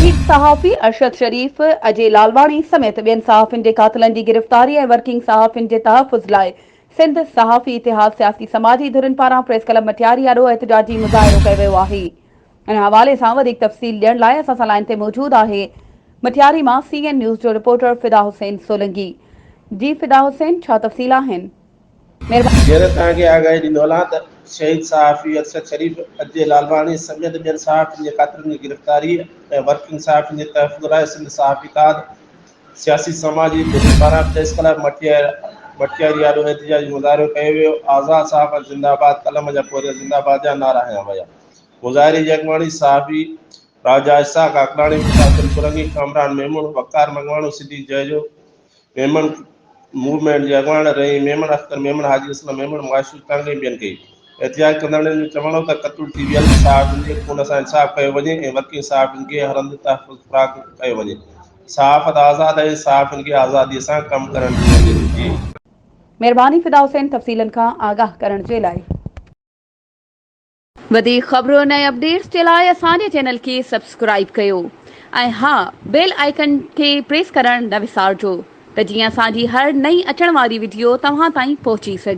शहीद सहाफ़ी अरशद शरीफ, अजय लालवाणी समेत ॿियनि सहाफ़ियुनि जे क़ातिलनि जी गिरफ़्तारी ऐं वर्किंग सहाफ़ियुनि जे तहफ़ुज़ लाइ सिंध सहाफ़ी इतिहाद सियासी समाजी धुरियुनि पारां प्रेस क्लब मटियारी आॾो एहतिजाजी मुज़ाहिरो कयो वियो आहे। इन हवाले सां वधीक तफ़सील ॾियण लाइ असां सां लाइन ते मौजूदु आहे मटियारी मां CN न्यूज़ जो रिपोर्टर फिदा हुसैन सोलंकी। जी फिदा हुसैन, छा तफ़सील आहिनि? शहीद सहाफ़ी अरशद शरीफ, अजय लालवाणी समेत ॿियनि सहाफ़ियुनि जे क़ातिलनि जी गिरफ़्तारी ऐं वर्किंग सहाफ़ियुनि जे तहफ़ुज़ लाइ सिंध सहाफ़ी इतिहाद सियासी समाजी धुरियुनि पारां प्रेस क्लब मटियारी आॾो एहतिजाजी मुज़ाहिरो कयो वियो। आज़ाद सहाफ़त ज़िंदाबाद, कलम जा पोरिया ज़िंदाबाद जा नारा हंया विया। मुज़ाहिरे जी अॻुवाणी सहाफ़ी राजा इसाक आकलाणी, मुसाफ़िर सोलंकी, कामरान मेमून, वक़ार मंगवाणो, सिद्दीक़ जयजो, मेमन मूवमेंट जी अॻुवाण रही मेमन अख्तर, मेमन हाजी असलम मेमन, मुआशिर टांगे ॿियनि कई। एहतिजाज कंदड़नि जो चवणो त क़त्ल थी वियल सहाफ़ियुनि जे खून सां इंसाफ़ कयो वञे ऐं वर्किंग सहाफ़ियुनि खे हर हंधि तहफ़ुज़ फ़राहम कयो वञे। सहाफ़त आज़ाद आहे, सहाफ़ियुनि खे आज़ादीअ सां कमु करण घुरिजे। महिरबानी फिदा हुसैन तफ़सीलनि खां आगाह करण जे लाइ। वधीक ख़बरुनि ऐं अपडेट्स जे लाइ असांजे चैनल खे सब्सक्राइब कयो ऐं हा, बेल आइकन खे प्रेस करण न विसारिजो त जीअं असांजी हर नई अचण वारी वीडियो तव्हां ताईं पहुची सघे।